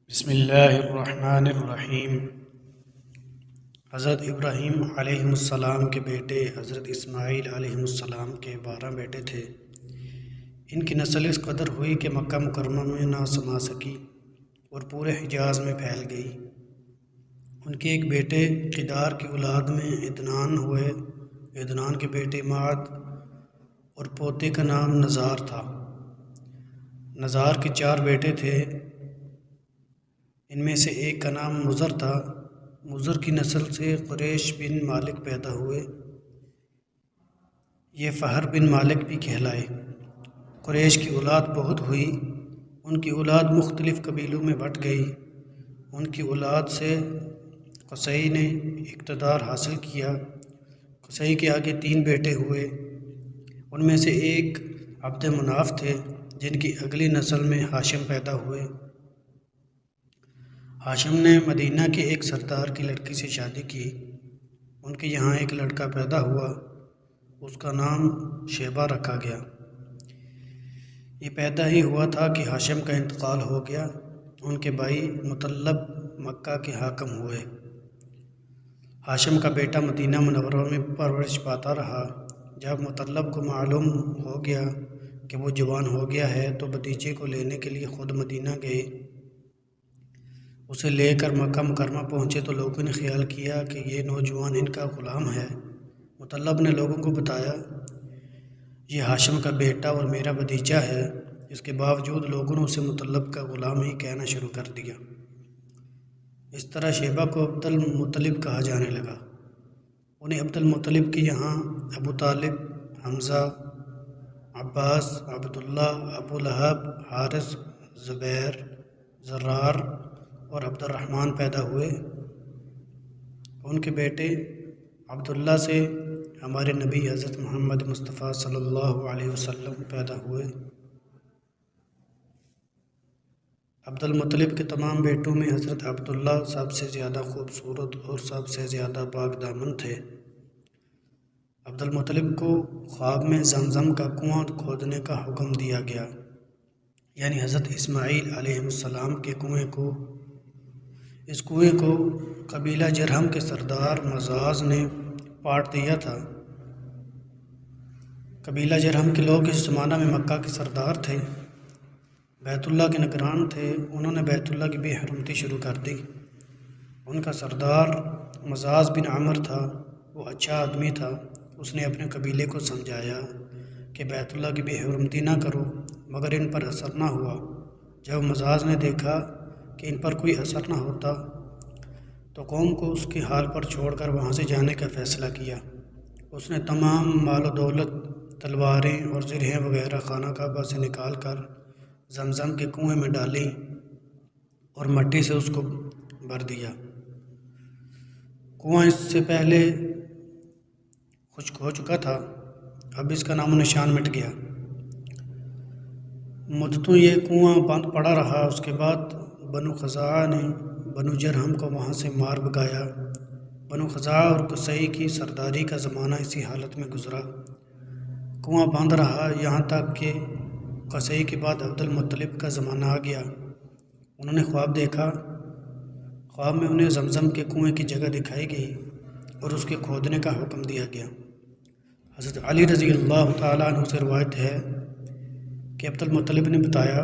بسم اللہ الرحمن الرحیم۔ حضرت ابراہیم علیہ السلام کے بیٹے حضرت اسماعیل علیہ السلام کے 12 بیٹے تھے۔ ان کی نسل اس قدر ہوئی کہ مکہ مکرمہ میں نہ سما سکی اور پورے حجاز میں پھیل گئی۔ ان کے ایک بیٹے قدار کی اولاد میں عدنان ہوئے۔ عدنان کے بیٹے معد اور پوتے کا نام نزار تھا۔ نزار کے 4 بیٹے تھے، ان میں سے ایک کا نام مضر تھا۔ مضر کی نسل سے قریش بن مالک پیدا ہوئے، یہ فہر بن مالک بھی کہلائے۔ قریش کی اولاد بہت ہوئی، ان کی اولاد مختلف قبیلوں میں بٹ گئی۔ ان کی اولاد سے قصی نے اقتدار حاصل کیا۔ قصی کے آگے 3 بیٹے ہوئے، ان میں سے ایک عبد مناف تھے، جن کی اگلی نسل میں ہاشم پیدا ہوئے۔ ہاشم نے مدینہ کے ایک سردار کی لڑکی سے شادی کی۔ ان کے یہاں ایک لڑکا پیدا ہوا، اس کا نام شیبہ رکھا گیا۔ یہ پیدا ہی ہوا تھا کہ ہاشم کا انتقال ہو گیا۔ ان کے بھائی مطلب مکہ کے حاکم ہوئے۔ ہاشم کا بیٹا مدینہ منورہ میں پرورش پاتا رہا۔ جب مطلب کو معلوم ہو گیا کہ وہ جوان ہو گیا ہے تو بھتیجے کو لینے کے لیے خود مدینہ گئے۔ اسے لے کر مکہ مکرمہ پہنچے تو لوگوں نے خیال کیا کہ یہ نوجوان ان کا غلام ہے۔ مطلب نے لوگوں کو بتایا، یہ ہاشم کا بیٹا اور میرا بھتیجا ہے۔ اس کے باوجود لوگوں نے اسے مطلب کا غلام ہی کہنا شروع کر دیا۔ اس طرح شیبہ کو عبد المطلب کہا جانے لگا۔ انہیں عبد المطلب کے یہاں ابو طالب، حمزہ، عباس، عبداللہ، ابو لہب، حارث، زبیر، زرار اور عبد الرحمن پیدا ہوئے۔ ان کے بیٹے عبداللہ سے ہمارے نبی حضرت محمد مصطفیٰ صلی اللہ علیہ وسلم پیدا ہوئے۔ عبد المطلب کے تمام بیٹوں میں حضرت عبداللہ سب سے زیادہ خوبصورت اور سب سے زیادہ پاک دامن تھے۔ عبد المطلب کو خواب میں زمزم کا کنواں کھودنے کا حکم دیا گیا، یعنی حضرت اسماعیل علیہ السلام کے کنویں کو۔ اس کنویں کو قبیلہ جرہم کے سردار مزاز نے پاٹ دیا تھا۔ قبیلہ جرہم کے لوگ اس زمانہ میں مکہ کے سردار تھے، بیت اللہ کے نگران تھے۔ انہوں نے بیت اللہ کی بے حرمتی شروع کر دی۔ ان کا سردار مزاز بن عمر تھا، وہ اچھا آدمی تھا۔ اس نے اپنے قبیلے کو سمجھایا کہ بیت اللہ کی بے حرمتی نہ کرو، مگر ان پر اثر نہ ہوا۔ جب مزاز نے دیکھا کہ ان پر کوئی اثر نہ ہوتا تو قوم کو اس کے حال پر چھوڑ کر وہاں سے جانے کا فیصلہ کیا۔ اس نے تمام مال و دولت، تلواریں اور زرہیں وغیرہ خانہ کعبہ سے نکال کر زمزم کے کنویں میں ڈالیں اور مٹی سے اس کو بھر دیا۔ کنواں اس سے پہلے خشک ہو چکا تھا، اب اس کا نام و نشان مٹ گیا۔ مدتوں یہ کنواں بند پڑا رہا۔ اس کے بعد بنو خزاعہ نے بنو جرہم کو وہاں سے مار بھگایا۔ بنو خزاعہ اور قصی کی سرداری کا زمانہ اسی حالت میں گزرا۔ کنواں بند رہا یہاں تک کہ قصی کے بعد عبد المطلب کا زمانہ آ گیا۔ انہوں نے خواب دیکھا۔ خواب میں انہیں زمزم کے کنویں کی جگہ دکھائی گئی اور اس کے کھودنے کا حکم دیا گیا۔ حضرت علی رضی اللہ تعالیٰ عنہ سے روایت ہے کہ عبد المطلب نے بتایا،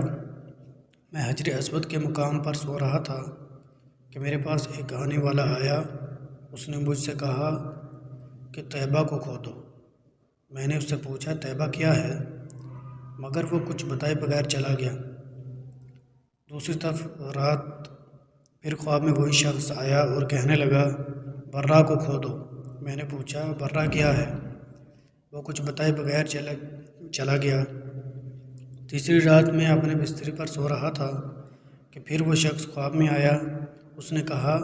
میں حجر اسود کے مقام پر سو رہا تھا کہ میرے پاس ایک آنے والا آیا۔ اس نے مجھ سے کہا کہ طیبہ کو کھودو۔ میں نے اس سے پوچھا طیبہ کیا ہے، مگر وہ کچھ بتائے بغیر چلا گیا۔ دوسری طرف رات پھر خواب میں وہی شخص آیا اور کہنے لگا برہ کو کھودو۔ میں نے پوچھا برہ کیا ہے، وہ کچھ بتائے بغیر چلا گیا۔ تیسری رات میں اپنے بستر پر سو رہا تھا کہ پھر وہ شخص خواب میں آیا۔ اس نے کہا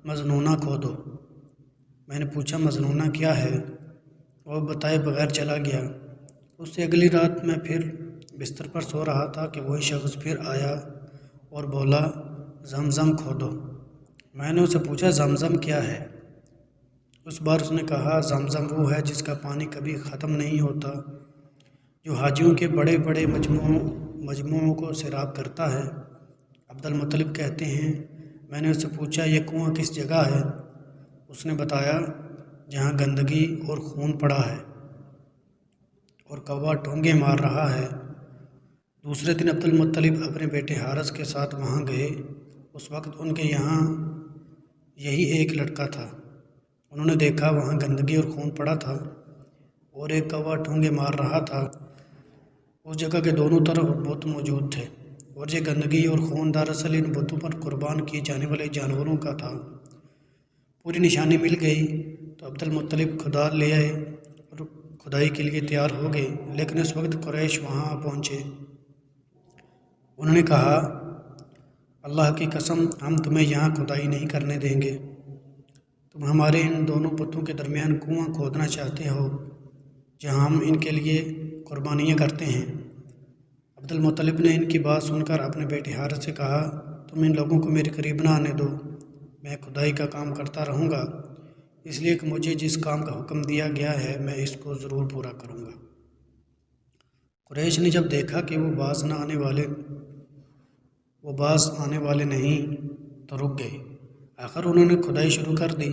مظنونہ کھودو۔ میں نے پوچھا مظنونہ کیا ہے، وہ بتائے بغیر چلا گیا۔ اس سے اگلی رات میں پھر بستر پر سو رہا تھا کہ وہی شخص پھر آیا اور بولا زمزم کھودو۔ میں نے اسے پوچھا زمزم کیا ہے۔ اس بار اس نے کہا زمزم وہ ہے جس کا پانی کبھی ختم نہیں ہوتا، جو حاجیوں کے بڑے بڑے مجموعوں کو سیراب کرتا ہے۔ عبد المطلب کہتے ہیں میں نے اس سے پوچھا یہ کنواں کس جگہ ہے؟ اس نے بتایا جہاں گندگی اور خون پڑا ہے اور کوا ٹھونگے مار رہا ہے۔ دوسرے دن عبد المطلب اپنے بیٹے حارث کے ساتھ وہاں گئے۔ اس وقت ان کے یہاں یہی ایک لڑکا تھا۔ انہوں نے دیکھا وہاں گندگی اور خون پڑا تھا اور ایک کوا ٹھونگے مار رہا تھا۔ اس جگہ کے دونوں طرف بت موجود تھے اور یہ گندگی اور خون دراصل ان بتوں پر قربان کیے جانے والے جانوروں کا تھا۔ پوری نشانی مل گئی تو عبد المطلب کھدار لے آئے اور کھدائی کے لیے تیار ہو گئے، لیکن اس وقت قریش وہاں پہنچے۔ انہوں نے کہا اللہ کی قسم ہم تمہیں یہاں کھدائی نہیں کرنے دیں گے۔ تم ہمارے ان دونوں بتوں کے درمیان کنواں کھودنا چاہتے ہو جہاں ہم ان کے لیے قربانیاں کرتے ہیں۔ عبد المطلب نے ان کی بات سن کر اپنے بیٹے حارث سے کہا تم ان لوگوں کو میرے قریب نہ آنے دو، میں کھدائی کا کام کرتا رہوں گا، اس لیے کہ مجھے جس کام کا حکم دیا گیا ہے میں اس کو ضرور پورا کروں گا۔ قریش نے جب دیکھا کہ وہ باز آنے والے نہیں تو رک گئے۔ آخر انہوں نے کھدائی شروع کر دی۔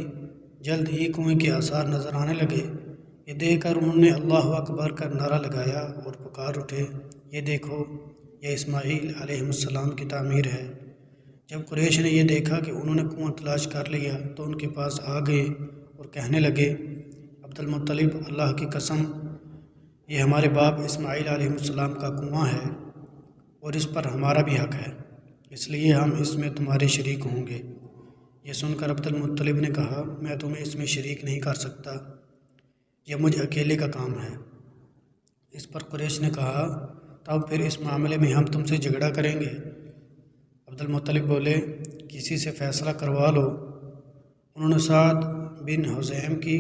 جلد ہی کنویں کے آثار نظر آنے لگے۔ یہ دیکھ کر انہوں نے اللہ اکبر کا نعرہ لگایا اور پکار اٹھے یہ دیکھو یہ اسماعیل علیہ السلام کی تعمیر ہے۔ جب قریش نے یہ دیکھا کہ انہوں نے کنواں تلاش کر لیا تو ان کے پاس آ گئے اور کہنے لگے عبد المطلب اللہ کی قسم یہ ہمارے باپ اسماعیل علیہ السلام کا کنواں ہے اور اس پر ہمارا بھی حق ہے، اس لیے ہم اس میں تمہارے شریک ہوں گے۔ یہ سن کر عبد المطلب نے کہا میں تمہیں اس میں شریک نہیں کر سکتا، یہ مجھ اکیلے کا کام ہے۔ اس پر قریش نے کہا تب پھر اس معاملے میں ہم تم سے جھگڑا کریں گے۔ عبد المطلب بولے کسی سے فیصلہ کروا لو۔ انہوں نے سعد بن حزیم کی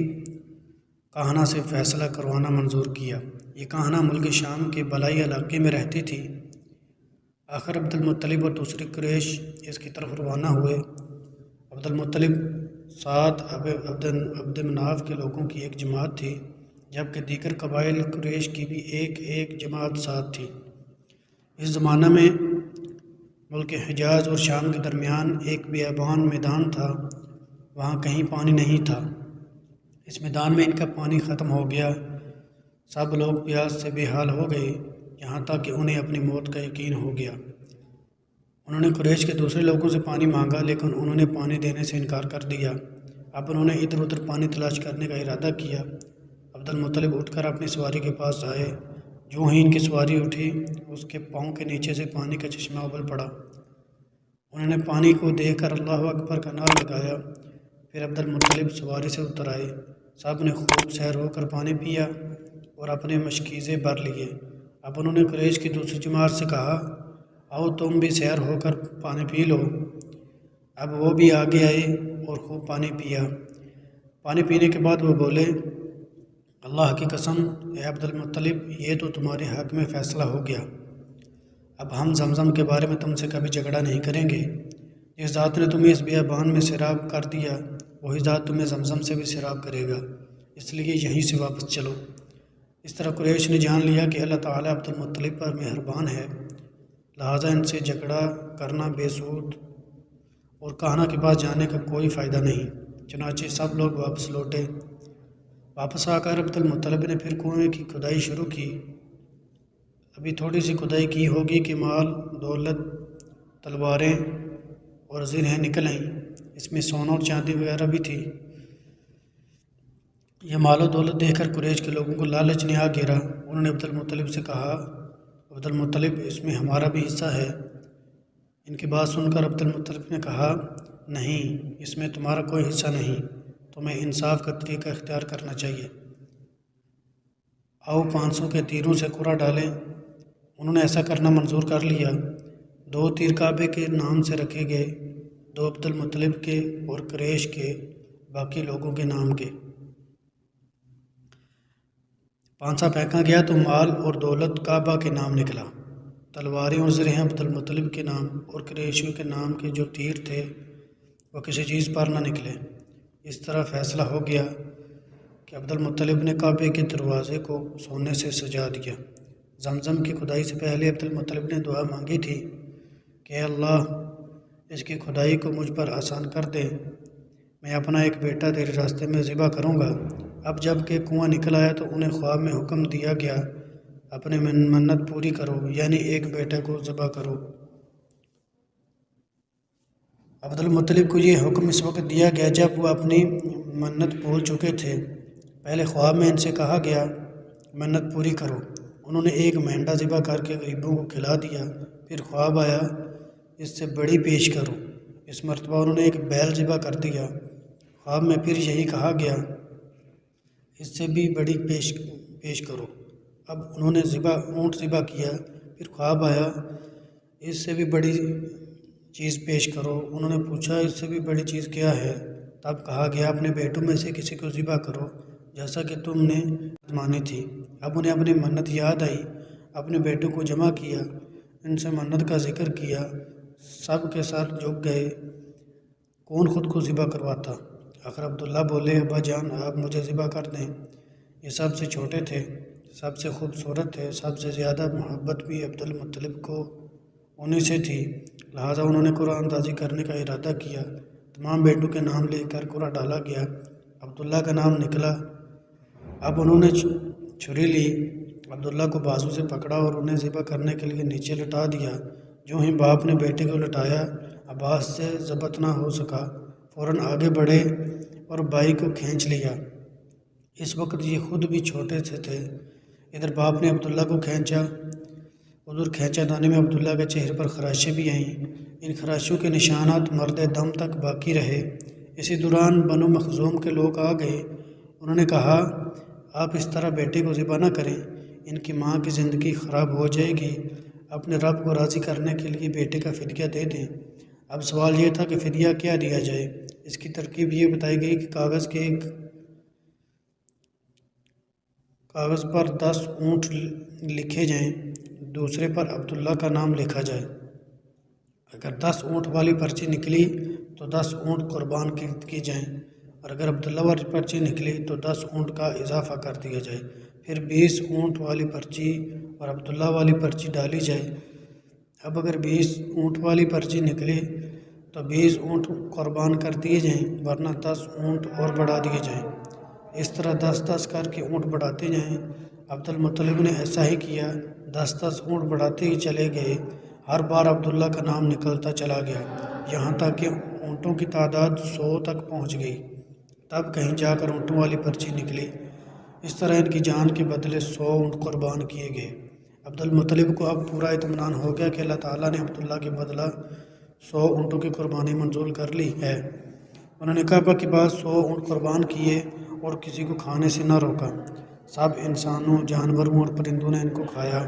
کاہنہ سے فیصلہ کروانا منظور کیا۔ یہ کاہنہ ملک شام کے بالائی علاقے میں رہتی تھی۔ آخر عبد المطلب اور دوسری قریش اس کی طرف روانہ ہوئے۔ عبد المطلب سعد عبد مناف کے لوگوں کی ایک جماعت تھی، جبکہ دیگر قبائل قریش کی بھی ایک جماعت ساتھ تھی۔ اس زمانہ میں ملک حجاز اور شام کے درمیان ایک بیابان میدان تھا، وہاں کہیں پانی نہیں تھا۔ اس میدان میں ان کا پانی ختم ہو گیا۔ سب لوگ پیاس سے بے حال ہو گئے، یہاں تک کہ انہیں اپنی موت کا یقین ہو گیا۔ انہوں نے قریش کے دوسرے لوگوں سے پانی مانگا لیکن انہوں نے پانی دینے سے انکار کر دیا۔ اب انہوں نے ادھر ادھر پانی تلاش کرنے کا ارادہ کیا۔ عبد المطلب اٹھ کر اپنی سواری کے پاس آئے۔ جو ہی ان کی سواری اٹھی اس کے پاؤں کے نیچے سے پانی کا چشمہ ابل پڑا۔ انہوں نے پانی کو دیکھ کر اللہ اکبر کا نعرہ لگایا۔ پھر عبد المطلب سواری سے اتر آئے۔ سب نے خوب سیر ہو کر پانی پیا اور اپنے مشکیزیں بھر لیے۔ اب انہوں نے قریش کی دوسری جماعت سے کہا آؤ تم بھی سیر ہو کر پانی پی لو۔ اب وہ بھی آگے آئے اور خوب پانی پیا۔ پانی پینے کے بعد وہ بولے اللہ کی قسم اے عبد المطلب یہ تو تمہارے حق میں فیصلہ ہو گیا۔ اب ہم زمزم کے بارے میں تم سے کبھی جھگڑا نہیں کریں گے۔ جس ذات نے تمہیں اس بیابان میں سیراب کر دیا وہی ذات تمہیں زمزم سے بھی سیراب کرے گا، اس لیے یہیں سے واپس چلو۔ اس طرح قریش نے جان لیا کہ اللہ تعالیٰ عبد المطلب پر مہربان ہے، لہٰذا ان سے جھگڑا کرنا بے سود اور کاہنہ کے پاس جانے کا کوئی فائدہ نہیں۔ چنانچہ سب لوگ واپس لوٹے۔ واپس آ کر عبد المطلب نے پھر کنویں کی کھدائی شروع کی۔ ابھی تھوڑی سی کھدائی کی ہوگی کہ مال دولت تلواریں اور زرہیں نکل آئیں۔ اس میں سونا اور چاندی وغیرہ بھی تھی۔ یہ مال و دولت دیکھ کر قریش کے لوگوں کو لالچ نے آ گھیرا۔ انہوں نے عبد المطلب سے کہا عبد المطلب اس میں ہمارا بھی حصہ ہے۔ ان کی بات سن کر عبد المطلب نے کہا نہیں اس میں تمہارا کوئی حصہ نہیں، تمہیں انصاف کا طریقہ اختیار کرنا چاہیے۔ آؤ 500 کے تیروں سے قرعہ ڈالیں۔ انہوں نے ایسا کرنا منظور کر لیا۔ 2 تیر کعبے کے نام سے رکھے گئے، 2 عبد المطلب کے اور قریش کے باقی لوگوں کے نام کے۔ پانسا پھینکا گیا تو مال اور دولت کعبہ کے نام نکلا، تلواریں اور زرہیں عبد المطلب کے نام اور قریشیوں کے نام کے جو تیر تھے وہ کسی چیز پر نہ نکلے۔ اس طرح فیصلہ ہو گیا کہ عبد المطلب نے کعبے کے دروازے کو سونے سے سجا دیا۔ زمزم کی کھدائی سے پہلے عبد المطلب نے دعا مانگی تھی کہ اے اللہ اس کی خدائی کو مجھ پر آسان کر دے، میں اپنا ایک بیٹا تیرے راستے میں ذبح کروں گا۔ اب جب کہ کنواں نکل آیا تو انہیں خواب میں حکم دیا گیا، اپنی منت پوری کرو، یعنی ایک بیٹے کو ذبح کرو۔ عبد المطلب کو یہ حکم اس وقت دیا گیا جب وہ اپنی منت بھول چکے تھے۔ پہلے خواب میں ان سے کہا گیا منت پوری کرو، انہوں نے ایک مینڈا ذبح کر کے غریبوں کو کھلا دیا۔ پھر خواب آیا اس سے بڑی پیش کرو، اس مرتبہ انہوں نے ایک بیل ذبح کر دیا۔ خواب میں پھر یہی کہا گیا اس سے بھی بڑی پیش کرو، اب انہوں نے اونٹ ذبح کیا۔ پھر خواب آیا اس سے بھی بڑی چیز پیش کرو، انہوں نے پوچھا اس سے بھی بڑی چیز کیا ہے؟ تب کہا گیا اپنے بیٹوں میں سے کسی کو ذبح کرو جیسا کہ تم نے مانی تھی۔ اب انہیں اپنی منت یاد آئی، اپنے بیٹوں کو جمع کیا، ان سے منت کا ذکر کیا، سب کے ساتھ جھک گئے، کون خود کو ذبح کرواتا؟ آخر عبداللہ بولے ابا جان آپ مجھے ذبح کر دیں، یہ سب سے چھوٹے تھے، سب سے خوبصورت تھے، سب سے زیادہ محبت بھی عبد المطلب کو انہی سے تھی، لہٰذا انہوں نے قرعہ اندازی کرنے کا ارادہ کیا۔ تمام بیٹوں کے نام لے کر قرعہ ڈالا گیا، عبداللہ کا نام نکلا۔ اب انہوں نے چھری لی، عبداللہ کو بازو سے پکڑا اور انہیں ذبح کرنے کے لیے نیچے لٹا دیا۔ جو ہی باپ نے بیٹے کو لٹایا، عباس سے ضبط نہ ہو سکا، فوراً آگے بڑھے اور بھائی کو کھینچ لیا۔ اس وقت یہ خود بھی چھوٹے سے تھے۔ ادھر باپ نے عبداللہ کو کھینچا، ادھر کھینچا دانے میں عبداللہ کے چہرے پر خراشیں بھی آئیں، ان خراشوں کے نشانات مرد دم تک باقی رہے۔ اسی دوران بنو مخزوم کے لوگ آ گئے، انہوں نے کہا آپ اس طرح بیٹے کو ذبح نہ کریں، ان کی ماں کی زندگی خراب ہو جائے گی، اپنے رب کو راضی کرنے کے لیے بیٹے کا فدیہ دے دیں۔ اب سوال یہ تھا کہ فدیہ کیا دیا جائے۔ اس کی ترکیب یہ بتائی گئی کہ کاغذ پر 10 اونٹ لکھے جائیں، دوسرے پر عبداللہ کا نام لکھا جائے۔ اگر 10 اونٹ والی پرچی نکلی تو 10 اونٹ قربان کی جائیں، اور اگر عبداللہ والی پرچی نکلی تو 10 اونٹ کا اضافہ کر دیا جائے، پھر 20 اونٹ والی پرچی اور عبداللہ والی پرچی ڈالی جائے۔ اب اگر 20 اونٹ والی پرچی نکلی تو 20 اونٹ قربان کر دیے جائیں، ورنہ 10 اونٹ اور بڑھا دیے جائیں۔ اس طرح 10-10 کر کے اونٹ بڑھاتے جائیں۔ عبد المطلب نے ایسا ہی کیا، 10-10 اونٹ بڑھاتے ہی چلے گئے، ہر بار عبداللہ کا نام نکلتا چلا گیا، یہاں تک کہ اونٹوں کی تعداد 100 تک پہنچ گئی۔ تب کہیں جا کر اونٹوں والی پرچی نکلی، اس طرح ان کی جان کے بدلے 100 اونٹ قربان کیے گئے۔ عبد المطلب کو اب پورا اطمینان ہو گیا کہ اللہ تعالیٰ نے عبداللہ کے بدلہ 100 اونٹوں کی قربانی منظور کر لی ہے۔ انہوں نے کعبہ کے بعد 100 اونٹ قربان کیے اور کسی کو کھانے سے نہ روکا، سب انسانوں، جانوروں اور پرندوں نے ان کو کھایا۔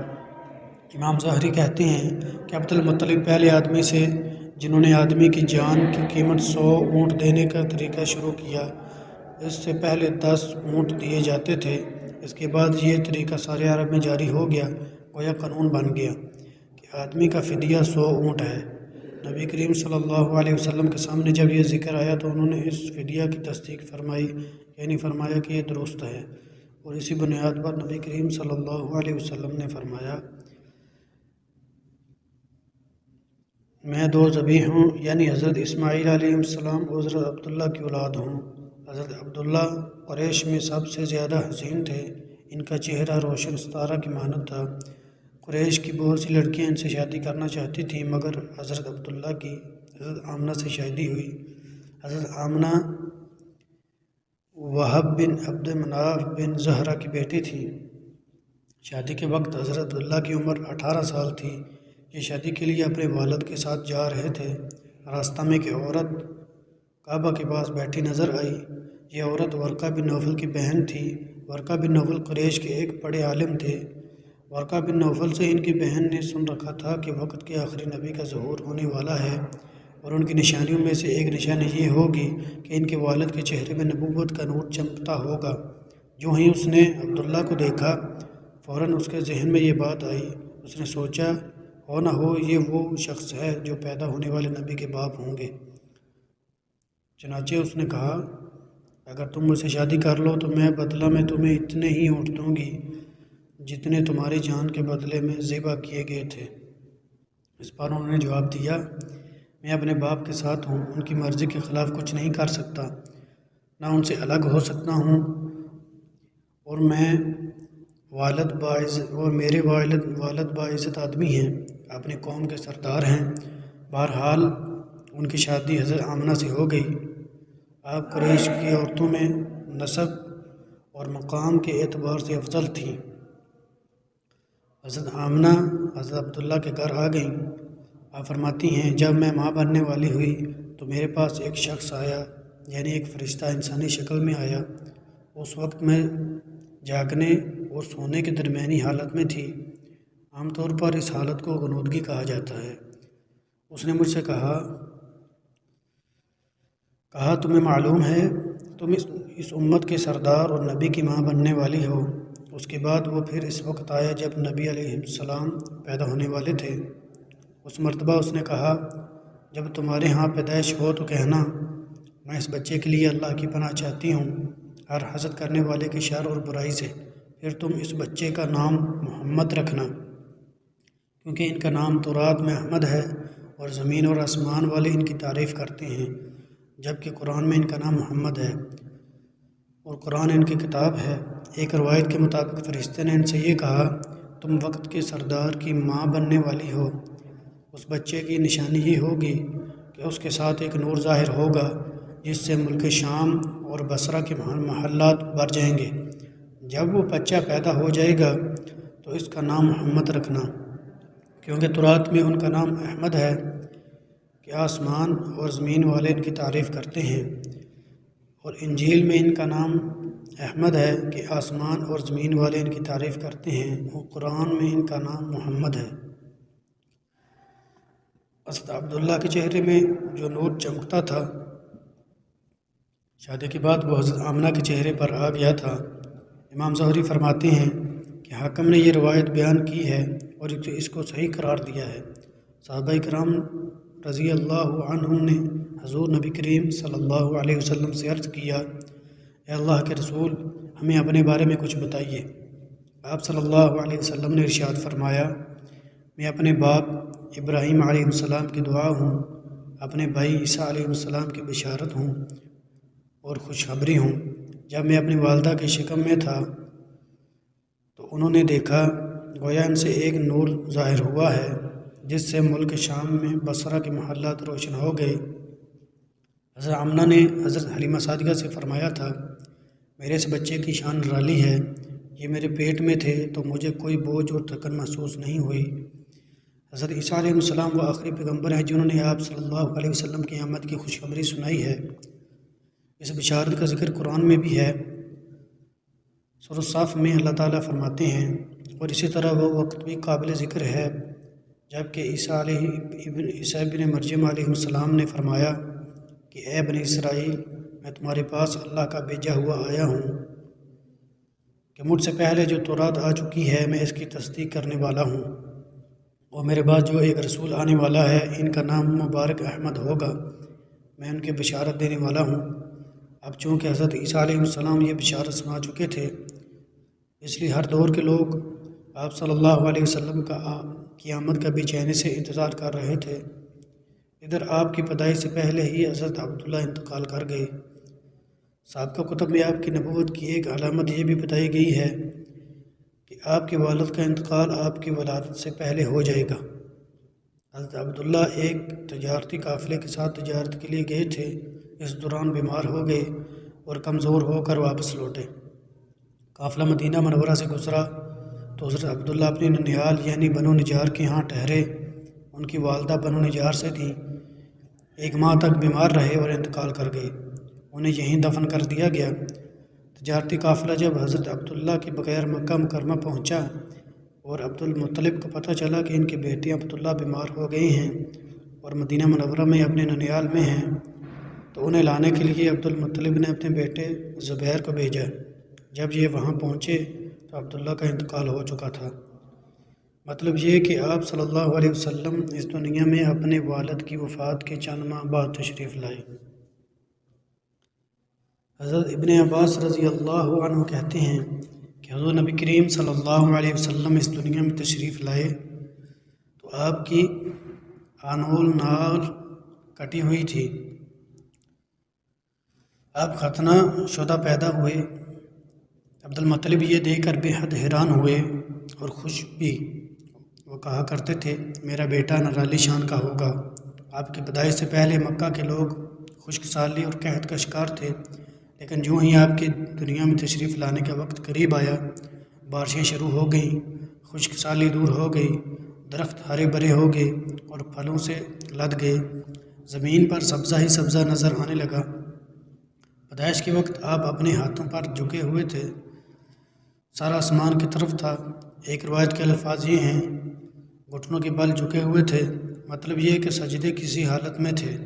امام ظاہری کہتے ہیں کہ عبد المطلب پہلے آدمی سے جنہوں نے آدمی کی جان کی قیمت 100 اونٹ دینے کا طریقہ شروع کیا۔ اس سے پہلے 10 اونٹ دیے جاتے تھے، اس کے بعد یہ طریقہ سارے عرب میں جاری ہو گیا، گویا قانون بن گیا کہ آدمی کا فدیہ 100 اونٹ ہے۔ نبی کریم صلی اللہ علیہ وسلم کے سامنے جب یہ ذکر آیا تو انہوں نے اس فدیہ کی تصدیق فرمائی، یعنی فرمایا کہ یہ درست ہے، اور اسی بنیاد پر نبی کریم صلی اللہ علیہ وسلم نے فرمایا میں 2 ذبیح ہوں، یعنی حضرت اسماعیل علیہ السلام اور حضرت عبداللہ کی اولاد ہوں۔ حضرت عبداللہ قریش میں سب سے زیادہ حسین تھے، ان کا چہرہ روشن ستارہ کی مانند تھا۔ قریش کی بہت سی لڑکیاں ان سے شادی کرنا چاہتی تھیں، مگر حضرت عبداللہ کی حضرت آمنہ سے شادی ہوئی۔ حضرت آمنہ وہب بن عبد مناف بن زہرہ کی بیٹی تھی۔ شادی کے وقت حضرت عبداللہ کی عمر 18 سال تھی۔ یہ شادی کے لیے اپنے والد کے ساتھ جا رہے تھے، راستہ میں ایک عورت کعبہ کے پاس بیٹھی نظر آئی۔ یہ عورت ورقہ بن نوفل کی بہن تھی۔ ورقہ بن نوفل قریش کے ایک بڑے عالم تھے۔ ورقہ بن نوفل سے ان کی بہن نے سن رکھا تھا کہ وقت کے آخری نبی کا ظہور ہونے والا ہے، اور ان کی نشانیوں میں سے ایک نشانی یہ ہوگی کہ ان کے والد کے چہرے میں نبوت کا نور چمکتا ہوگا۔ جو ہی اس نے عبداللہ کو دیکھا، فوراً اس کے ذہن میں یہ بات آئی۔ اس نے سوچا ہو نہ ہو یہ وہ شخص ہے جو پیدا ہونے والے نبی کے باپ ہوں گے۔ چنانچہ اس نے کہا اگر تم مجھ سے شادی کر لو تو میں بدلہ میں تمہیں اتنے ہی اونٹ دوں گی جتنے تمہاری جان کے بدلے میں ذبح کیے گئے تھے۔ اس پر انہوں نے جواب دیا میں اپنے باپ کے ساتھ ہوں، ان کی مرضی کے خلاف کچھ نہیں کر سکتا، نہ ان سے الگ ہو سکتا ہوں، اور میرے والد باعزت آدمی ہیں، اپنی قوم کے سردار ہیں۔ بہرحال ان کی شادی حضرت آمنہ سے ہو گئی۔ آپ قریش کی عورتوں میں نسب اور مقام کے اعتبار سے افضل تھیں۔ حضرت آمنہ حضرت عبداللہ کے گھر آ گئیں۔ آپ فرماتی ہیں، جب میں ماں بننے والی ہوئی تو میرے پاس ایک شخص آیا، یعنی ایک فرشتہ انسانی شکل میں آیا۔ اس وقت میں جاگنے اور سونے کے درمیانی حالت میں تھی۔ عام طور پر اس حالت کو غنودگی کہا جاتا ہے۔ اس نے مجھ سے کہا تمہیں معلوم ہے تم اس امت کے سردار اور نبی کی ماں بننے والی ہو۔ اس کے بعد وہ پھر اس وقت آیا جب نبی علیہ السلام پیدا ہونے والے تھے۔ اس مرتبہ اس نے کہا، جب تمہارے ہاں پیدائش ہو تو کہنا، میں اس بچے کے لیے اللہ کی پناہ چاہتی ہوں ہر حسد کرنے والے کی شر اور برائی سے۔ پھر تم اس بچے کا نام محمد رکھنا، کیونکہ ان کا نام تورات میں احمد ہے اور زمین اور آسمان والے ان کی تعریف کرتے ہیں، جبکہ قرآن میں ان کا نام محمد ہے اور قرآن ان کی کتاب ہے۔ ایک روایت کے مطابق فرشتے نے ان سے یہ کہا، تم وقت کے سردار کی ماں بننے والی ہو۔ اس بچے کی نشانی یہ ہوگی کہ اس کے ساتھ ایک نور ظاہر ہوگا جس سے ملک شام اور بصرہ کے محلات بھر جائیں گے۔ جب وہ بچہ پیدا ہو جائے گا تو اس کا نام محمد رکھنا، کیونکہ تورات میں ان کا نام احمد ہے کہ آسمان اور زمین والے ان کی تعریف کرتے ہیں، اور انجیل میں ان کا نام احمد ہے کہ آسمان اور زمین والے ان کی تعریف کرتے ہیں، اور قرآن میں ان کا نام محمد ہے۔ حضرت عبداللہ کے چہرے میں جو نور چمکتا تھا، شادی کے بعد وہ حضرت آمنہ کے چہرے پر آ گیا تھا۔ امام زہری فرماتے ہیں کہ حاکم نے یہ روایت بیان کی ہے اور اس کو صحیح قرار دیا ہے۔ صحابہ کرام رضی اللہ عنہم نے حضور نبی کریم صلی اللہ علیہ وسلم سے عرض کیا، اے اللہ کے رسول، ہمیں اپنے بارے میں کچھ بتائیے۔ آپ صلی اللہ علیہ وسلم نے ارشاد فرمایا، میں اپنے باپ ابراہیم علیہ السلام کی دعا ہوں، اپنے بھائی عیسیٰ علیہ السلام کی بشارت ہوں اور خوشخبری ہوں۔ جب میں اپنی والدہ کے شکم میں تھا تو انہوں نے دیکھا گویا ان سے ایک نور ظاہر ہوا ہے جس سے ملک شام میں بصرہ کے محلات روشن ہو گئے۔ حضرت آمنہ نے حضرت حلیمہ سعدیہ سے فرمایا تھا، میرے اس بچے کی شان نرالی ہے، یہ میرے پیٹ میں تھے تو مجھے کوئی بوجھ اور تھکن محسوس نہیں ہوئی۔ حضرت عیسیٰ علیہ السلام وہ آخری پیغمبر ہیں جنہوں نے آپ صلی اللہ علیہ وسلم کی آمد کی خوشخبری سنائی ہے۔ اس بشارت کا ذکر قرآن میں بھی ہے۔ سورۃ الصف میں اللہ تعالیٰ فرماتے ہیں، اور اسی طرح وہ وقت بھی قابل ذکر ہے جب کہ عیسیٰ ابن مریم علیہ السلام نے فرمایا کہ اے بنی اسرائیل، میں تمہارے پاس اللہ کا بھیجا ہوا آیا ہوں کہ مجھ سے پہلے جو تورات آ چکی ہے میں اس کی تصدیق کرنے والا ہوں، اور میرے بعد جو ایک رسول آنے والا ہے ان کا نام مبارک احمد ہوگا، میں ان کی بشارت دینے والا ہوں۔ اب چونکہ حضرت عیسیٰ علیہ السلام یہ بشارت سنا چکے تھے، اس لیے ہر دور کے لوگ آپ صلی اللہ علیہ وسلم کی آمد کا بے چینی سے انتظار کر رہے تھے۔ ادھر آپ کی پیدائش سے پہلے ہی حضرت عبداللہ انتقال کر گئے۔ سابقہ کتب میں آپ کی نبوت کی ایک علامت یہ بھی بتائی گئی ہے کہ آپ کے والد کا انتقال آپ کی ولادت سے پہلے ہو جائے گا۔ حضرت عبداللہ ایک تجارتی قافلے کے ساتھ تجارت کے لیے گئے تھے، اس دوران بیمار ہو گئے اور کمزور ہو کر واپس لوٹے۔ قافلہ مدینہ منورہ سے گزرا تو حضرت عبداللہ اپنی ننیال یعنی بنو نجار کے ہاں ٹھہرے۔ ان کی والدہ بنو نجار سے تھیں، 1 ماہ تک بیمار رہے اور انتقال کر گئے، انہیں یہیں دفن کر دیا گیا۔ تجارتی قافلہ جب حضرت عبداللہ کے بغیر مکہ مکرمہ پہنچا اور عبد المطلب کو پتہ چلا کہ ان کے بیٹے عبداللہ بیمار ہو گئے ہیں اور مدینہ منورہ میں اپنے ننیال میں ہیں، تو انہیں لانے کے لیے عبد المطلب نے اپنے بیٹے زبیر کو بھیجا۔ جب یہ وہاں پہنچے تو عبداللہ کا انتقال ہو چکا تھا۔ مطلب یہ کہ آپ صلی اللہ علیہ وسلم اس دنیا میں اپنے والد کی وفات کے چند ماہ بعد تشریف لائے۔ حضرت ابن عباس رضی اللہ عنہ کہتے ہیں کہ حضور نبی کریم صلی اللہ علیہ وسلم اس دنیا میں تشریف لائے تو آپ کی آنول نار کٹی ہوئی تھی۔ آپ ختنہ شدہ پیدا ہوئے۔ عبدالمطلب یہ دیکھ کر بے حد حیران ہوئے اور خوش بھی۔ وہ کہا کرتے تھے میرا بیٹا نرالی شان کا ہوگا۔ آپ کی پیدائش سے پہلے مکہ کے لوگ خشک سالی اور قحط کا شکار تھے، لیکن جو ہی آپ کی دنیا میں تشریف لانے کا وقت قریب آیا، بارشیں شروع ہو گئیں، خشک سالی دور ہو گئی، درخت ہرے بھرے ہو گئے اور پھلوں سے لد گئے، زمین پر سبزہ ہی سبزہ نظر آنے لگا۔ پیدائش کے وقت آپ اپنے ہاتھوں پر جھکے ہوئے تھے، سارا آسمان کی طرف تھا۔ ایک روایت کے الفاظ یہ ہیں، گھٹنوں کے بل جھکے ہوئے تھے، مطلب یہ کہ سجدے کسی حالت میں تھے۔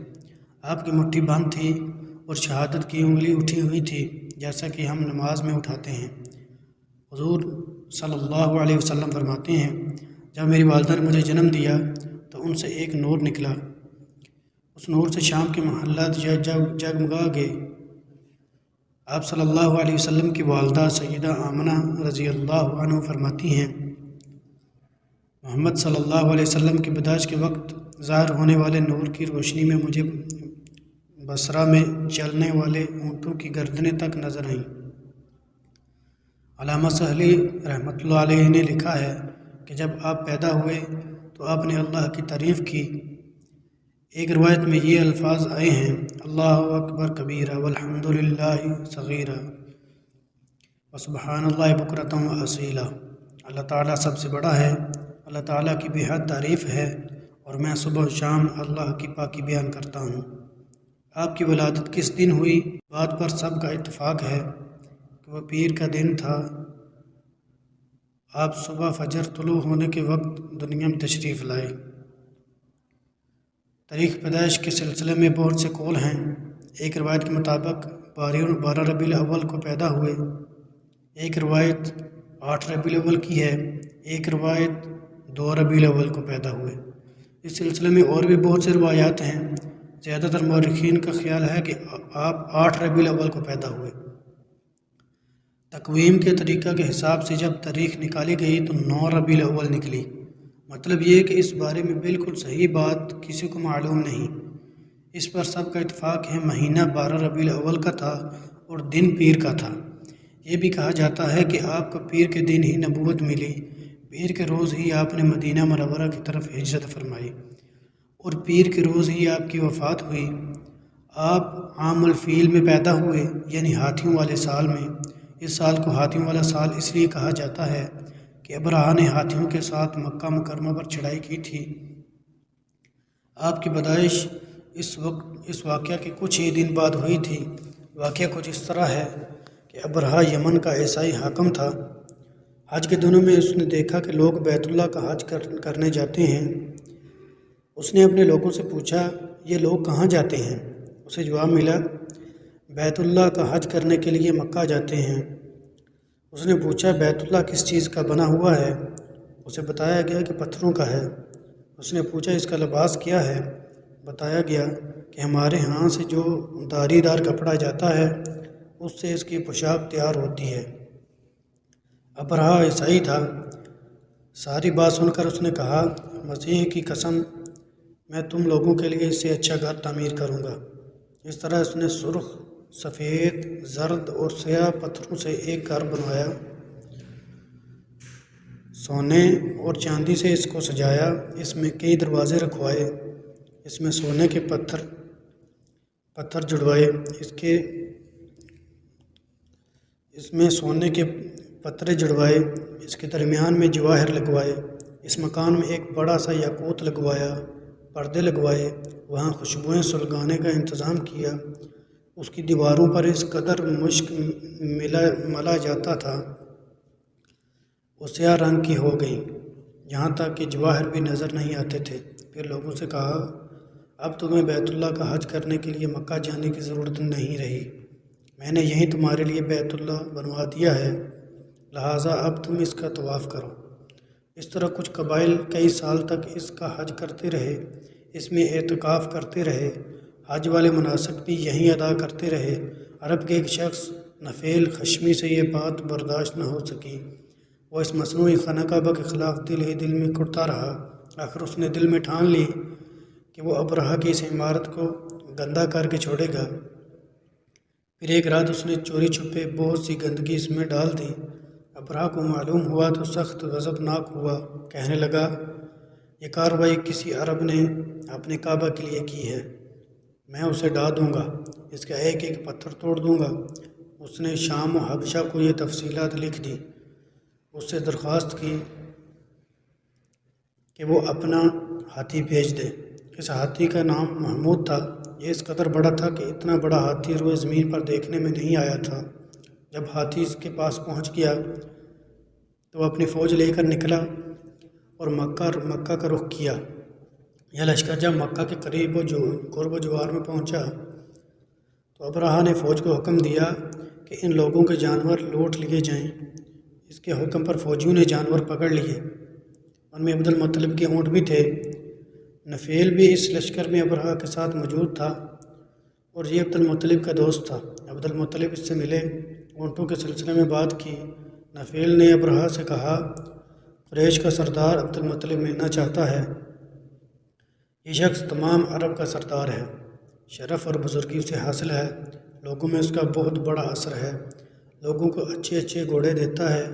آپ کی مٹھی بند تھی اور شہادت کی انگلی اٹھی ہوئی تھی، جیسا کہ ہم نماز میں اٹھاتے ہیں۔ حضور صلی اللہ علیہ وسلم فرماتے ہیں جب میری والدہ نے مجھے جنم دیا تو ان سے ایک نور نکلا، اس نور سے شام کے محلات جگمگا گئے۔ آپ صلی اللہ علیہ وسلم کی والدہ سیدہ آمنہ رضی اللہ عنہ فرماتی ہیں محمد صلی اللہ علیہ وسلم کی پیدائش کے وقت ظاہر ہونے والے نور کی روشنی میں مجھے بصرہ میں چلنے والے اونٹوں کی گردنیں تک نظر آئیں۔ علامہ سہلی رحمۃ اللہ علیہ نے لکھا ہے کہ جب آپ پیدا ہوئے تو آپ نے اللہ کی تعریف کی۔ ایک روایت میں یہ الفاظ آئے ہیں، اللہ اکبر کبیرہ والحمد للہ صغیرہ وسبحان اللہ بکرۃ و اصیلا۔ اللہ تعالیٰ سب سے بڑا ہے، اللہ تعالیٰ کی بے حد تعریف ہے اور میں صبح و شام اللہ کی پاکی بیان کرتا ہوں۔ آپ کی ولادت کس دن ہوئی، بات پر سب کا اتفاق ہے کہ وہ پیر کا دن تھا۔ آپ صبح فجر طلوع ہونے کے وقت دنیا میں تشریف لائے۔ تاریخ پیدائش کے سلسلے میں بہت سے قول ہیں۔ ایک روایت کے مطابق 12 ربیع الاول کو پیدا ہوئے، ایک روایت 8 ربیع الاول کی ہے، ایک روایت 2 ربیع الاول کو پیدا ہوئے۔ اس سلسلے میں اور بھی بہت سے روایات ہیں۔ زیادہ تر مورخین کا خیال ہے کہ آپ 8 ربیع الاول کو پیدا ہوئے۔ تقویم کے طریقہ کے حساب سے جب تاریخ نکالی گئی تو 9 ربیع الاول نکلی۔ مطلب یہ کہ اس بارے میں بالکل صحیح بات کسی کو معلوم نہیں۔ اس پر سب کا اتفاق ہے مہینہ 12 ربیع الاول کا تھا اور دن پیر کا تھا۔ یہ بھی کہا جاتا ہے کہ آپ کو پیر کے دن ہی نبوت ملی، پیر کے روز ہی آپ نے مدینہ منورہ کی طرف ہجرت فرمائی اور پیر کے روز ہی آپ کی وفات ہوئی۔ آپ عام الفیل میں پیدا ہوئے، یعنی ہاتھیوں والے سال میں۔ اس سال کو ہاتھیوں والا سال اس لیے کہا جاتا ہے کہ ابرہہ نے ہاتھیوں کے ساتھ مکہ مکرمہ پر چڑھائی کی تھی۔ آپ کی پیدائش اس واقعہ کے کچھ ہی دن بعد ہوئی تھی۔ واقعہ کچھ اس طرح ہے کہ ابرہہ یمن کا عیسائی حاکم تھا۔ حج کے دنوں میں اس نے دیکھا کہ لوگ بیت اللہ کا حج کرنے جاتے ہیں۔ اس نے اپنے لوگوں سے پوچھا یہ لوگ کہاں جاتے ہیں؟ اسے جواب ملا بیت اللہ کا حج کرنے کے لیے مکہ جاتے ہیں۔ اس نے پوچھا بیت اللہ کس چیز کا بنا ہوا ہے؟ اسے بتایا گیا کہ پتھروں کا ہے۔ اس نے پوچھا اس کا لباس کیا ہے؟ بتایا گیا کہ ہمارے ہاں سے جو داری دار کپڑا جاتا ہے اس سے اس کی پوشاک تیار ہوتی ہے۔ ابرہہ عیسائی تھا۔ ساری بات سن کر اس نے کہا مسیح کی قسم میں تم لوگوں کے لیے اس سے اچھا گھر تعمیر کروں گا۔ اس طرح اس نے سرخ، سفید، زرد اور سیاہ پتھروں سے ایک گھر بنوایا، سونے اور چاندی سے اس کو سجایا، اس میں کئی دروازے رکھوائے، اس میں سونے کے پتھر جڑوائے، اس میں سونے کے پترے جڑوائے، اس کے درمیان میں جواہر لگوائے، اس مکان میں ایک بڑا سا یاقوت لگوایا، پردے لگوائے، وہاں خوشبوئیں سلگانے کا انتظام کیا۔ اس کی دیواروں پر اس قدر مشک ملا جاتا تھا وہ سیاہ رنگ کی ہو گئیں، یہاں تک کہ جواہر بھی نظر نہیں آتے تھے۔ پھر لوگوں سے کہا اب تمہیں بیت اللہ کا حج کرنے کے لیے مکہ جانے کی ضرورت نہیں رہی، میں نے یہیں تمہارے لیے بیت اللہ بنوا دیا ہے، لہٰذا اب تم اس کا طواف کرو۔ اس طرح کچھ قبائل کئی سال تک اس کا حج کرتے رہے، اس میں اعتکاف کرتے رہے، حج والے مناسک بھی یہیں ادا کرتے رہے۔ عرب کے ایک شخص نفیل خشمی سے یہ بات برداشت نہ ہو سکی، وہ اس مصنوعی خانہ کعبہ کے خلاف دل ہی دل میں کڑتا رہا۔ آخر اس نے دل میں ٹھان لی کہ وہ ابرہہ کی اس عمارت کو گندہ کر کے چھوڑے گا۔ پھر ایک رات اس نے چوری چھپے بہت سی گندگی اس میں ڈال دی۔ ابرہہ کو معلوم ہوا تو سخت غضبناک ہوا، کہنے لگا یہ کارروائی کسی عرب نے اپنے کعبہ کے لیے کی ہے، میں اسے ڈھا دوں گا، اس کا ایک ایک پتھر توڑ دوں گا۔ اس نے شام و حبشہ کو یہ تفصیلات لکھ دی، اس سے درخواست کی کہ وہ اپنا ہاتھی بھیج دے۔ اس ہاتھی کا نام محمود تھا۔ یہ اس قدر بڑا تھا کہ اتنا بڑا ہاتھی روئے زمین پر دیکھنے میں نہیں آیا تھا۔ جب ہاتھی اس کے پاس پہنچ گیا تو وہ اپنی فوج لے کر نکلا اور مکہ کا رخ کیا۔ یہ لشکر جب مکہ کے قریب قرب و جوار میں پہنچا تو ابرہہ نے فوج کو حکم دیا کہ ان لوگوں کے جانور لوٹ لیے جائیں۔ اس کے حکم پر فوجیوں نے جانور پکڑ لیے، ان میں عبد المطلب کے اونٹ بھی تھے۔ نفیل بھی اس لشکر میں ابرہہ کے ساتھ موجود تھا اور یہ عبد المطلب کا دوست تھا۔ عبد المطلب اس سے ملے، اونٹوں کے سلسلے میں بات کی۔ نفیل نے ابرہہ سے کہا قریش کا سردار عبد المطلب ملنا چاہتا ہے، یہ شخص تمام عرب کا سردار ہے، شرف اور بزرگی اسے حاصل ہے، لوگوں میں اس کا بہت بڑا اثر ہے، لوگوں کو اچھے اچھے گھوڑے دیتا ہے،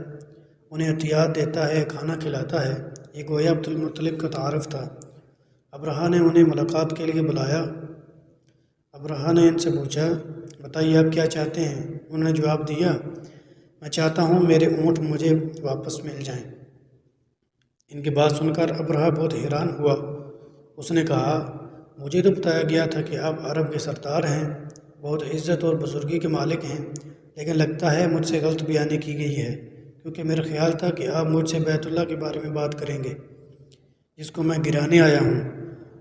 انہیں عطیات دیتا ہے، کھانا کھلاتا ہے۔ یہ گویا عبد المطلب کا تعارف تھا۔ ابرہہ نے انہیں ملاقات کے لیے بلایا۔ ابرہہ نے ان سے پوچھا بتائیے آپ کیا چاہتے ہیں؟ انہوں نے جواب دیا میں چاہتا ہوں میرے اونٹ مجھے واپس مل جائیں۔ ان کی بات سن کر ابرہہ بہت حیران ہوا۔ اس نے کہا مجھے تو بتایا گیا تھا کہ آپ عرب کے سردار ہیں، بہت عزت اور بزرگی کے مالک ہیں، لیکن لگتا ہے مجھ سے غلط بیانی کی گئی ہے، کیونکہ میرا خیال تھا کہ آپ مجھ سے بیت اللہ کے بارے میں بات کریں گے، جس کو میں گرانے آیا ہوں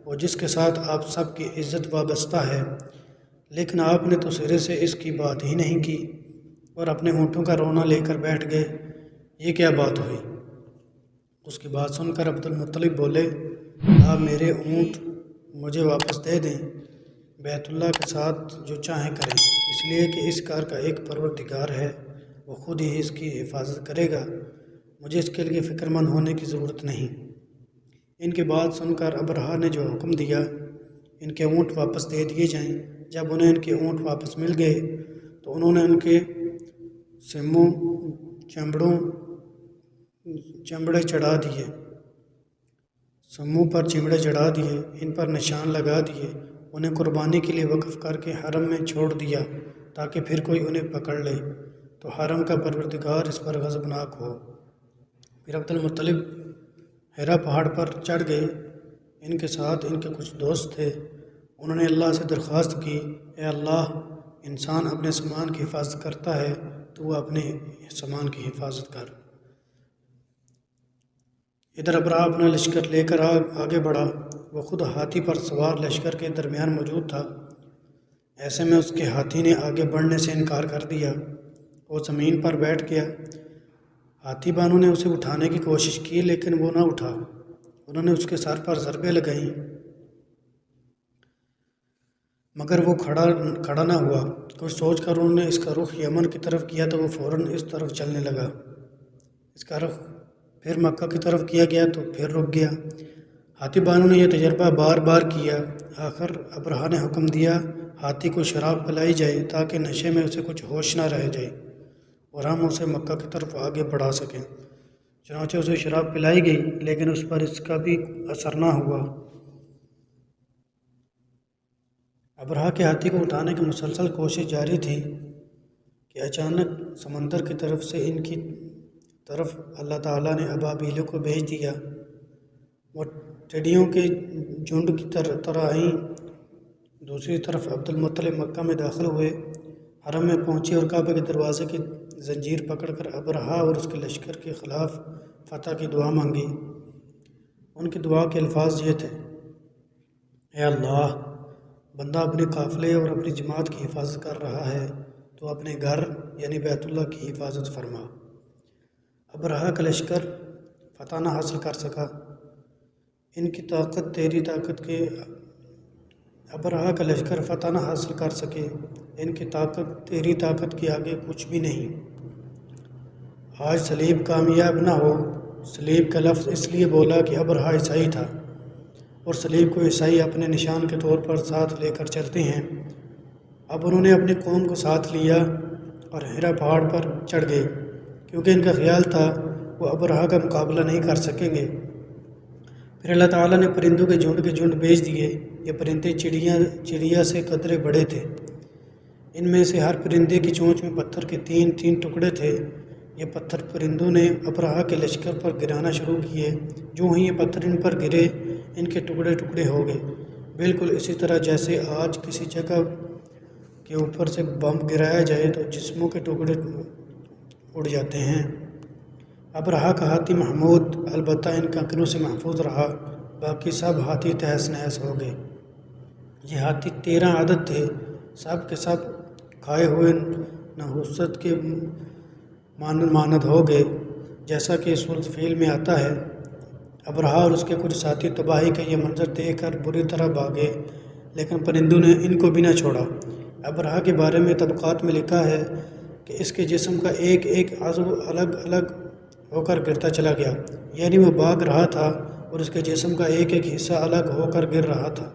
اور جس کے ساتھ آپ سب کی عزت وابستہ ہے، لیکن آپ نے تو سرے سے اس کی بات ہی نہیں کی اور اپنے اونٹوں کا رونا لے کر بیٹھ گئے، یہ کیا بات ہوئی؟ اس کی بات سن کر عبد المطلب بولے آپ میرے اونٹ مجھے واپس دے دیں، بیت اللہ کے ساتھ جو چاہیں کریں، اس لیے کہ اس کار کا ایک پروردگار ہے، وہ خود ہی اس کی حفاظت کرے گا، مجھے اس کے لیے فکر مند ہونے کی ضرورت نہیں۔ ان کی بات سن کر ابرہہ نے جو حکم دیا ان کے اونٹ واپس دے دیے جائیں۔ جب انہیں ان کے اونٹ واپس مل گئے تو انہوں نے ان کے سموں چمڑے چڑھا دیے، سموں پر چمڑے چڑھا دیے، ان پر نشان لگا دیے، انہیں قربانی کے لیے وقف کر کے حرم میں چھوڑ دیا تاکہ پھر کوئی انہیں پکڑ لے تو حرم کا پروردگار اس پر غضبناک ہو۔ پھر عبد المطلب حرا پہاڑ پر چڑھ گئے، ان کے ساتھ ان کے کچھ دوست تھے۔ انہوں نے اللہ سے درخواست کی اے اللہ، انسان اپنے سامان کی حفاظت کرتا ہے تو وہ اپنے سامان کی حفاظت کر۔ ادھر ابرہہ اپنا لشکر لے کر آگے بڑھا، وہ خود ہاتھی پر سوار لشکر کے درمیان موجود تھا۔ ایسے میں اس کے ہاتھی نے آگے بڑھنے سے انکار کر دیا، وہ زمین پر بیٹھ گیا۔ ہاتھی بانوں نے اسے اٹھانے کی کوشش کی لیکن وہ نہ اٹھا، انہوں نے اس کے سر پر ضربیں لگائیں مگر وہ کھڑا نہ ہوا۔ کچھ سوچ کر انہوں نے اس کا رخ یمن کی طرف کیا تو وہ فوراً اس طرف چلنے لگا۔ اس کا رخ پھر مکہ کی طرف کیا گیا تو پھر رک گیا۔ ہاتھی بانوں نے یہ تجربہ بار بار کیا۔ آخر ابرہہ نے حکم دیا ہاتھی کو شراب پلائی جائے تاکہ نشے میں اسے کچھ ہوش نہ رہ جائے اور ہم اسے مکہ کی طرف آگے بڑھا سکیں۔ چنانچہ اسے شراب پلائی گئی لیکن اس پر اس کا بھی اثر نہ ہوا۔ ابرہہ کے ہاتھی کو اٹھانے کی مسلسل کوشش جاری تھی کہ اچانک سمندر کی طرف سے ان کی طرف اللہ تعالیٰ نے ابابیلوں کو بھیج دیا۔ وہ ٹڈیوں کے جھنڈ کی طرح آئیں۔ دوسری طرف عبد المطلب مکہ میں داخل ہوئے، حرم میں پہنچے اور کعبہ کے دروازے کی زنجیر پکڑ کر ابرہہ اور اس کے لشکر کے خلاف فتح کی دعا مانگی۔ ان کی دعا کے الفاظ یہ تھے اے اللہ، بندہ اپنے قافلے اور اپنی جماعت کی حفاظت کر رہا ہے تو اپنے گھر یعنی بیت اللہ کی حفاظت فرما۔ ابرہہ کا لشکر فتح نہ حاصل کر سکا، ان کی طاقت تیری طاقت کے ابرہہ کا لشکر فتح نہ حاصل کر سکے، ان کی طاقت تیری طاقت کے آگے کچھ بھی نہیں۔ آج صلیب کامیاب نہ ہو۔ صلیب کا لفظ اس لیے بولا کہ ابرہہ عیسائی تھا، اور صلیب کو عیسائی اپنے نشان کے طور پر ساتھ لے کر چلتے ہیں۔ اب انہوں نے اپنی قوم کو ساتھ لیا اور ہیرا پہاڑ پر چڑھ گئے، کیونکہ ان کا خیال تھا وہ ابرہہ کا مقابلہ نہیں کر سکیں گے۔ پھر اللہ تعالیٰ نے پرندوں کے جھنڈ بھیج دیے۔ یہ پرندے چڑیا سے قدرے بڑے تھے۔ ان میں سے ہر پرندے کی چونچ میں پتھر کے 3 ٹکڑے تھے۔ یہ پتھر پرندوں نے ابرہہ کے لشکر پر گرانا شروع کیے۔ جو ہی یہ پتھر ان پر گرے، ان کے ٹکڑے ٹکڑے ہو گئے، بالکل اسی طرح جیسے آج کسی جگہ کے اوپر سے بم گرایا جائے تو جسموں کے ٹکڑے اڑ جاتے ہیں۔ ابرہہ کا ہاتھی محمود البتہ ان کنکروں سے محفوظ رہا، باقی سب ہاتھی تہس نہس ہو گئے۔ یہ ہاتھی 13 عدد تھے، سب کے سب کھائے ہوئے نحوست کے مانند ہو گئے، جیسا کہ سورۃ فیل میں آتا ہے۔ ابرہہ اور اس کے کچھ ساتھی تباہی کا یہ منظر دیکھ کر بری طرح بھاگے، لیکن پرندوں نے ان کو بھی نہ چھوڑا۔ ابرہہ کے بارے میں طبقات میں لکھا ہے کہ اس کے جسم کا ایک ایک عضو الگ الگ ہو کر گرتا چلا گیا، یعنی وہ بھاگ رہا تھا اور اس کے جسم کا ایک ایک حصہ الگ ہو کر گر رہا تھا۔